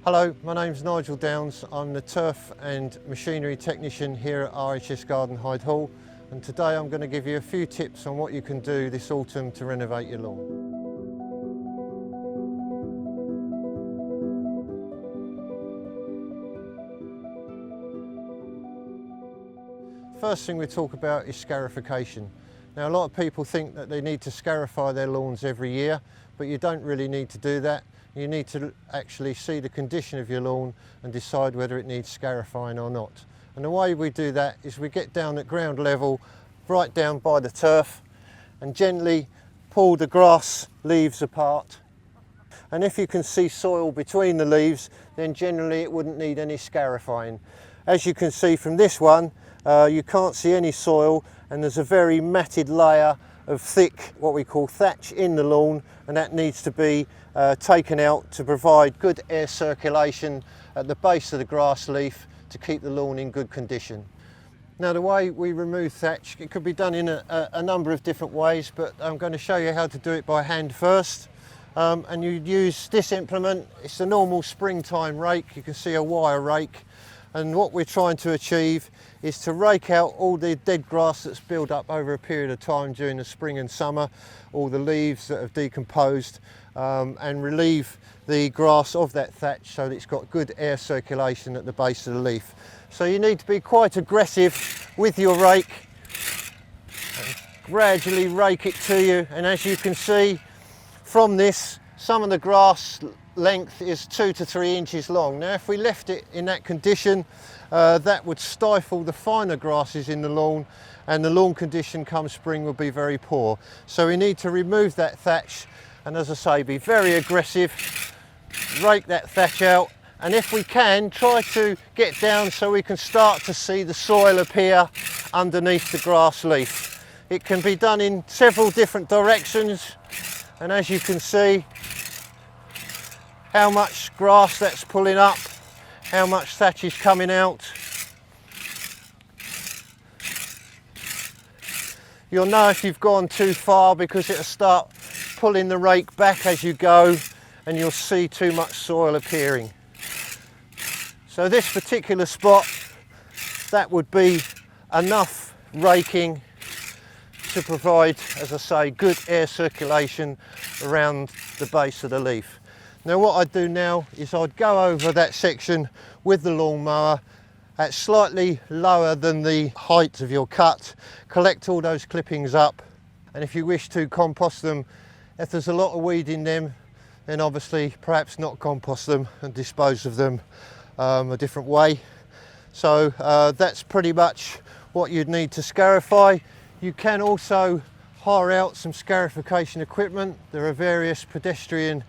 Hello, my name's Nigel Downs. I'm the turf and machinery technician here at RHS Garden Hyde Hall, and today I'm going to give you a few tips on what you can do this autumn to renovate your lawn. First thing we talk about is scarification. Now, a lot of people think that they need to scarify their lawns every year, but you don't really need to do that. You need to actually see the condition of your lawn and decide whether it needs scarifying or not. And the way we do that is we get down at ground level, right down by the turf, and gently pull the grass leaves apart. And if you can see soil between the leaves, then generally it wouldn't need any scarifying. As you can see from this one, you can't see any soil, and there's a very matted layer of thick, what we call thatch, in the lawn, and that needs to be taken out to provide good air circulation at the base of the grass leaf to keep the lawn in good condition. Now, the way we remove thatch, it could be done in a number of different ways, but I'm going to show you how to do it by hand first. And you use this implement. It's a normal springtime rake. You can see a wire rake, and what we're trying to achieve is to rake out all the dead grass that's built up over a period of time during the spring and summer, all the leaves that have decomposed, and relieve the grass of that thatch so that it's got good air circulation at the base of the leaf. So you need to be quite aggressive with your rake and gradually rake it to you, and as you can see from this, some of the grass length is 2 to 3 inches long. Now, if we left it in that condition, that would stifle the finer grasses in the lawn, and the lawn condition come spring will be very poor. So we need to remove that thatch, and as I say, be very aggressive, rake that thatch out, and if we can, try to get down so we can start to see the soil appear underneath the grass leaf. It can be done in several different directions, and as you can see how much grass that's pulling up, how much thatch is coming out. You'll know if you've gone too far because it'll start pulling the rake back as you go, and you'll see too much soil appearing. So this particular spot, that would be enough raking to provide, as I say, good air circulation around the base of the leaf. Now, what I'd do now is I'd go over that section with the lawnmower at slightly lower than the height of your cut, collect all those clippings up, and if you wish to compost them, if there's a lot of weed in them, then obviously perhaps not compost them and dispose of them a different way. So that's pretty much what you'd need to scarify. You can also hire out some scarification equipment. There are various pedestrian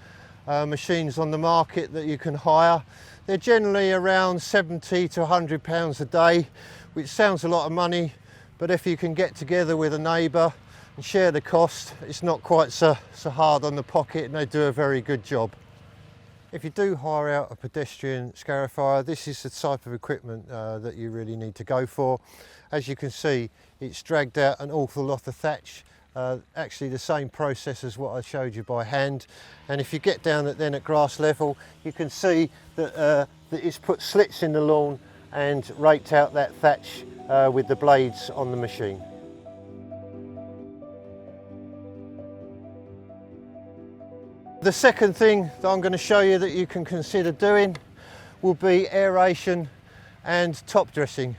machines on the market that you can hire. They're generally around £70 to £100 a day, which sounds a lot of money, but if you can get together with a neighbour and share the cost, it's not quite so hard on the pocket, and they do a very good job. If you do hire out a pedestrian scarifier, this is the type of equipment that you really need to go for. As you can see, it's dragged out an awful lot of thatch. Actually the same process as what I showed you by hand, and if you get down at grass level, you can see that it's put slits in the lawn and raked out that thatch with the blades on the machine. The second thing that I'm going to show you that you can consider doing will be aeration and top dressing.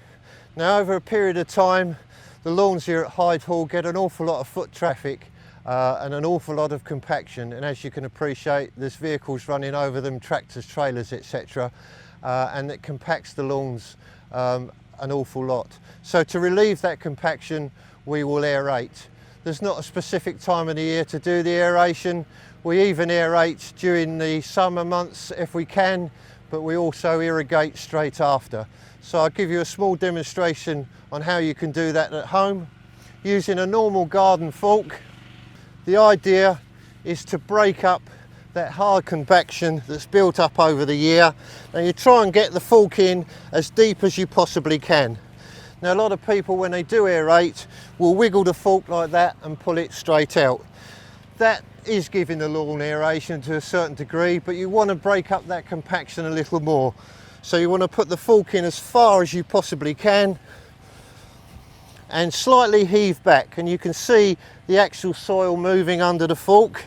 Now, over a period of time, the lawns here at Hyde Hall get an awful lot of foot traffic and an awful lot of compaction, and as you can appreciate, there's vehicles running over them, tractors, trailers, etc., and it compacts the lawns an awful lot. So to relieve that compaction, we will aerate. There's not a specific time of the year to do the aeration. We even aerate during the summer months if we can, but we also irrigate straight after. So I'll give you a small demonstration on how you can do that at home using a normal garden fork. The idea is to break up that hard compaction that's built up over the year. Now you try and get the fork in as deep as you possibly can. Now, a lot of people, when they do aerate, will wiggle the fork like that and pull it straight out. That is giving the lawn aeration to a certain degree, but you want to break up that compaction a little more. So you want to put the fork in as far as you possibly can and slightly heave back, and you can see the actual soil moving under the fork,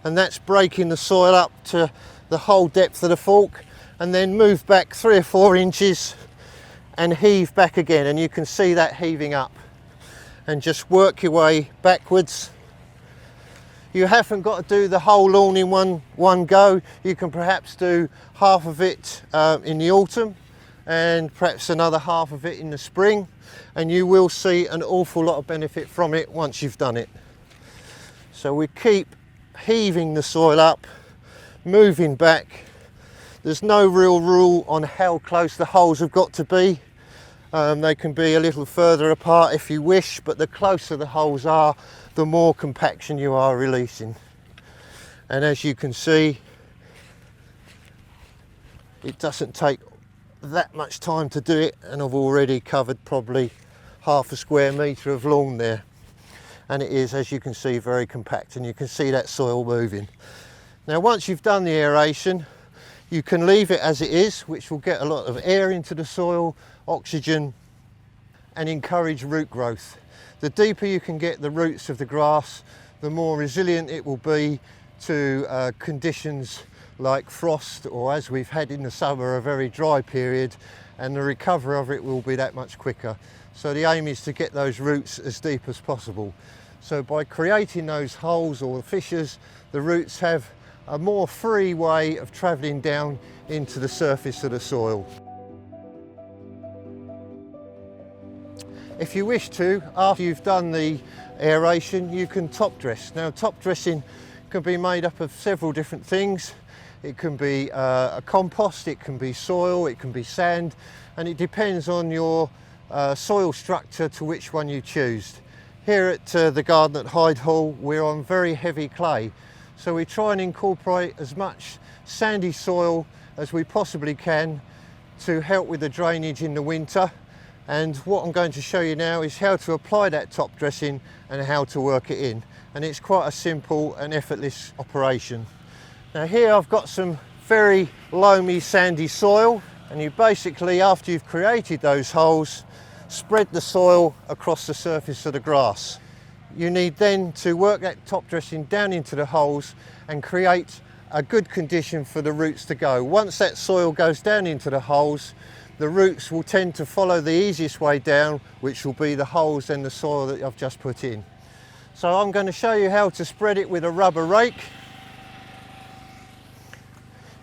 and that's breaking the soil up to the whole depth of the fork, and then move back 3 or 4 inches and heave back again, and you can see that heaving up, and just work your way backwards. You haven't got to do the whole lawn in one go. You can perhaps do half of it in the autumn and perhaps another half of it in the spring, and you will see an awful lot of benefit from it once you've done it. So we keep heaving the soil up, moving back. There's no real rule on how close the holes have got to be. They can be a little further apart if you wish, but the closer the holes are, the more compaction you are releasing. And as you can see, it doesn't take that much time to do it, and I've already covered probably half a square metre of lawn there. And it is, as you can see, very compact, and you can see that soil moving. Now once you've done the aeration, you can leave it as it is, which will get a lot of air into the soil, oxygen, and encourage root growth. The deeper you can get the roots of the grass, the more resilient it will be to conditions like frost, or as we've had in the summer, a very dry period, and the recovery of it will be that much quicker. So the aim is to get those roots as deep as possible. So by creating those holes or fissures, the roots have a more free way of travelling down into the surface of the soil. If you wish to, after you've done the aeration, you can top dress. Now top dressing can be made up of several different things. It can be a compost, it can be soil, it can be sand, and it depends on your soil structure to which one you choose. Here at the garden at Hyde Hall, we're on very heavy clay, so we try and incorporate as much sandy soil as we possibly can to help with the drainage in the winter. And what I'm going to show you now is how to apply that top dressing and how to work it in. And it's quite a simple and effortless operation. Now here I've got some very loamy sandy soil, and you basically, after you've created those holes, spread the soil across the surface of the grass. You need then to work that top dressing down into the holes and create a good condition for the roots to go. Once that soil goes down into the holes, the roots will tend to follow the easiest way down, which will be the holes and the soil that I've just put in. So I'm going to show you how to spread it with a rubber rake.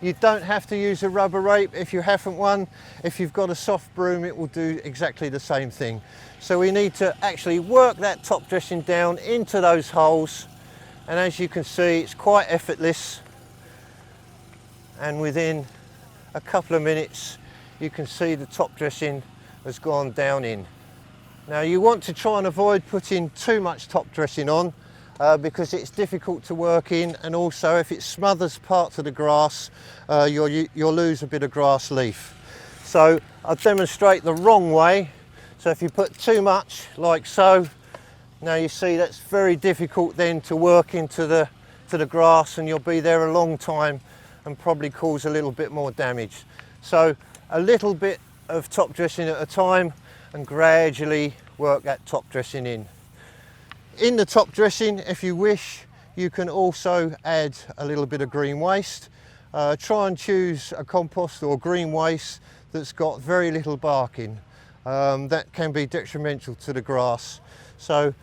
You don't have to use a rubber rake if you haven't one. If you've got a soft broom, it will do exactly the same thing. So we need to actually work that top dressing down into those holes, and as you can see, it's quite effortless, and within a couple of minutes you can see the top dressing has gone down in. Now you want to try and avoid putting too much top dressing on because it's difficult to work in, and also if it smothers parts of the grass, you'll lose a bit of grass leaf. So I'll demonstrate the wrong way. So if you put too much, like so, now you see that's very difficult then to work into the grass, and you'll be there a long time and probably cause a little bit more damage. So a little bit of top dressing at a time, and gradually work that top dressing in. In the top dressing, if you wish, you can also add a little bit of green waste. Try and choose a compost or green waste that's got very little bark in. That can be detrimental to the grass. So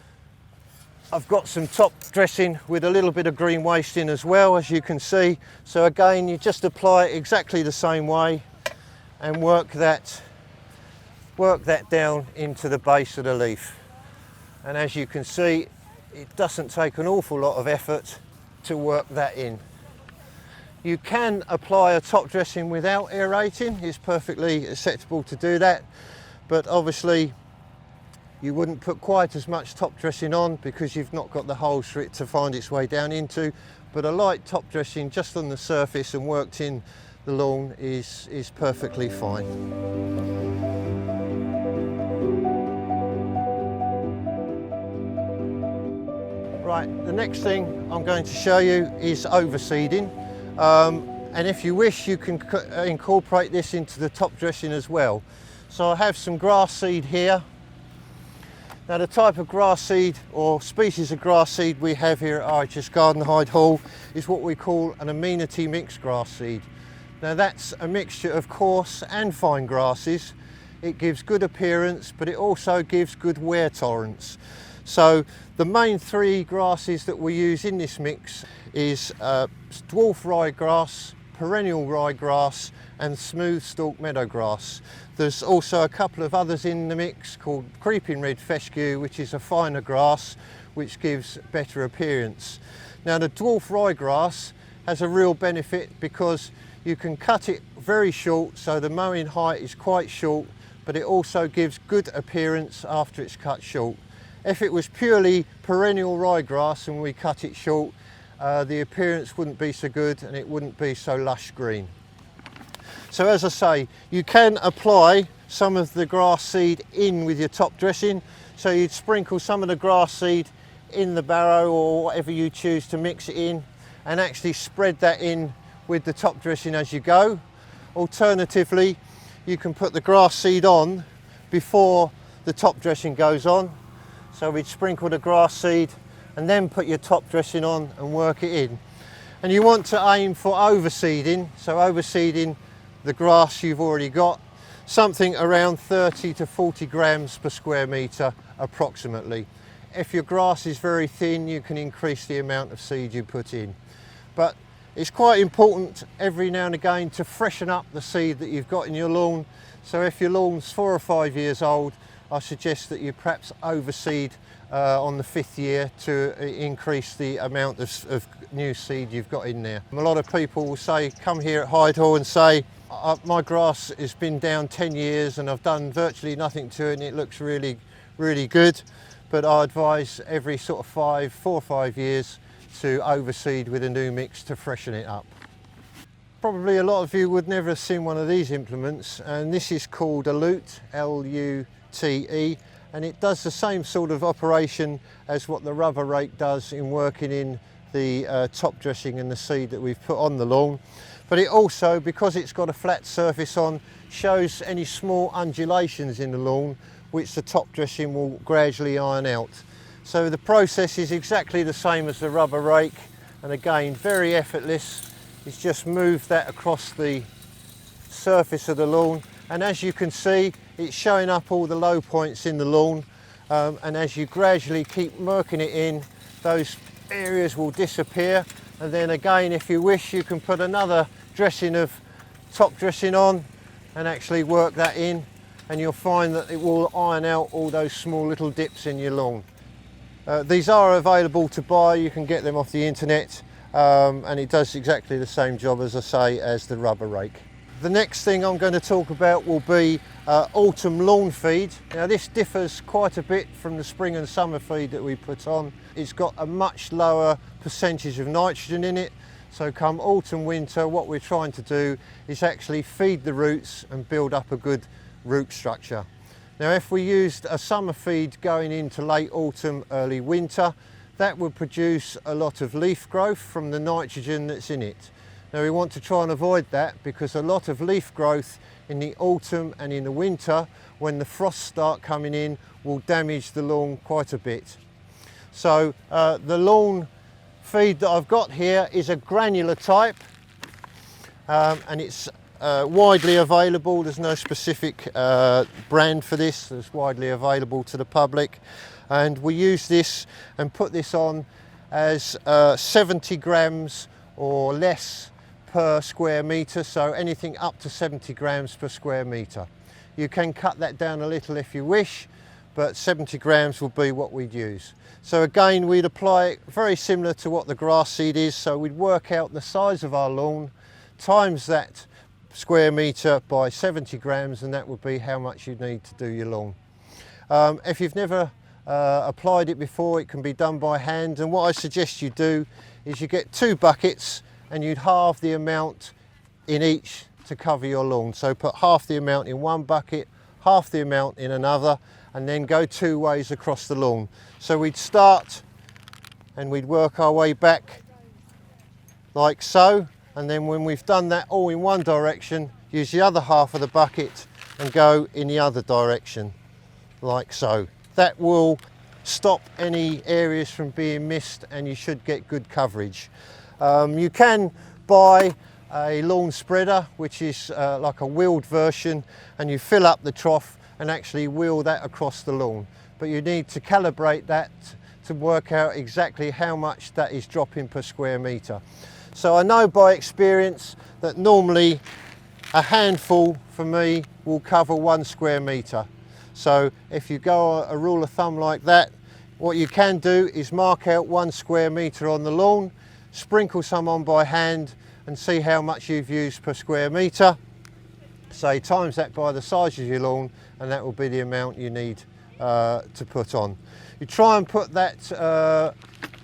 I've got some top dressing with a little bit of green waste in as well, as you can see. So again, you just apply it exactly the same way and work that down into the base of the leaf. And as you can see, it doesn't take an awful lot of effort to work that in. You can apply a top dressing without aerating. It's perfectly acceptable to do that, but obviously you wouldn't put quite as much top dressing on because you've not got the holes for it to find its way down into. But a light top dressing just on the surface and worked in the lawn is perfectly fine. Right, the next thing I'm going to show you is overseeding. And if you wish, you can incorporate this into the top dressing as well. So I have some grass seed here. Now the type of grass seed or species of grass seed we have here at RHS Garden Hyde Hall is what we call an amenity mixed grass seed. Now that's a mixture of coarse and fine grasses. It gives good appearance, but it also gives good wear tolerance. So the main three grasses that we use in this mix is dwarf ryegrass, perennial ryegrass and smooth stalk meadowgrass. There's also a couple of others in the mix called creeping red fescue, which is a finer grass which gives better appearance. Now the dwarf ryegrass has a real benefit because you can cut it very short, so the mowing height is quite short, but it also gives good appearance after it's cut short. If it was purely perennial ryegrass and we cut it short, the appearance wouldn't be so good and it wouldn't be so lush green. So as I say, you can apply some of the grass seed in with your top dressing. So you'd sprinkle some of the grass seed in the barrow or whatever you choose to mix it in, and actually spread that in with the top dressing as you go. Alternatively, you can put the grass seed on before the top dressing goes on. So we'd sprinkle the grass seed and then put your top dressing on and work it in. And you want to aim for overseeding, so overseeding the grass you've already got, something around 30 to 40 grams per square metre approximately. If your grass is very thin, you can increase the amount of seed you put in. But it's quite important every now and again to freshen up the seed that you've got in your lawn. So if your lawn's 4 or 5 years old, I suggest that you perhaps overseed on the 5th year to increase the amount of new seed you've got in there. A lot of people will say, come here at Hyde Hall and say, my grass has been down 10 years and I've done virtually nothing to it and it looks really, really good. But I advise every sort of 4 or 5 years to overseed with a new mix to freshen it up. Probably a lot of you would never have seen one of these implements, and this is called a lute, L-U-T-E, and it does the same sort of operation as what the rubber rake does in working in the top dressing and the seed that we've put on the lawn. But it also, because it's got a flat surface on, shows any small undulations in the lawn which the top dressing will gradually iron out. So the process is exactly the same as the rubber rake, and again very effortless. It's just moved that across the surface of the lawn, and as you can see, it's showing up all the low points in the lawn, and as you gradually keep working it in, those areas will disappear. And then again, if you wish, you can put another dressing of top dressing on and actually work that in, and you'll find that it will iron out all those small little dips in your lawn. These are available to buy, you can get them off the internet, and it does exactly the same job, as I say, as the rubber rake. The next thing I'm going to talk about will be autumn lawn feed. Now this differs quite a bit from the spring and summer feed that we put on. It's got a much lower percentage of nitrogen in it, so come autumn winter what we're trying to do is actually feed the roots and build up a good root structure. Now if we used a summer feed going into late autumn, early winter, that would produce a lot of leaf growth from the nitrogen that's in it. Now we want to try and avoid that, because a lot of leaf growth in the autumn and in the winter, when the frosts start coming in, will damage the lawn quite a bit. So the lawn feed that I've got here is a granular type, and it's widely available. There's no specific brand for this. It's widely available to the public, and we use this and put this on as 70 grams or less per square metre, so anything up to 70 grams per square metre. You can cut that down a little if you wish, but 70 grams will be what we'd use. So again, we'd apply it very similar to what the grass seed is, so we'd work out the size of our lawn, times that square metre by 70 grams, and that would be how much you'd need to do your lawn. If you've never applied it before, it can be done by hand, and what I suggest you do is you get 2 buckets and you'd halve the amount in each to cover your lawn. So put half the amount in one bucket, half the amount in another, and then go 2 ways across the lawn. So we'd start and we'd work our way back like so, and then when we've done that all in one direction, use the other half of the bucket and go in the other direction like so. That will stop any areas from being missed, and you should get good coverage. You can buy a lawn spreader, which is like a wheeled version, and you fill up the trough and actually wheel that across the lawn. But you need to calibrate that to work out exactly how much that is dropping per square metre. So I know by experience that normally a handful for me will cover 1 square metre. So if you go a rule of thumb like that, what you can do is mark out 1 square metre on the lawn, sprinkle some on by hand and see how much you've used per square metre. Say times that by the size of your lawn, and that will be the amount you need to put on. You try and put that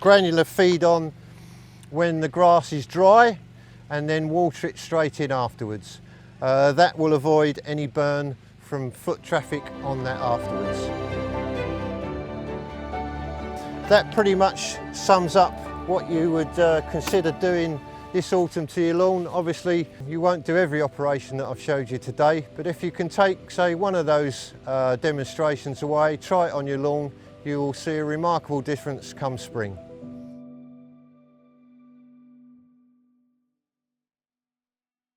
granular feed on when the grass is dry, and then water it straight in afterwards. That will avoid any burn from foot traffic on that afterwards. That pretty much sums up what you would consider doing this autumn to your lawn. Obviously you won't do every operation that I've showed you today, but if you can take, say, one of those demonstrations away, try it on your lawn, you will see a remarkable difference come spring.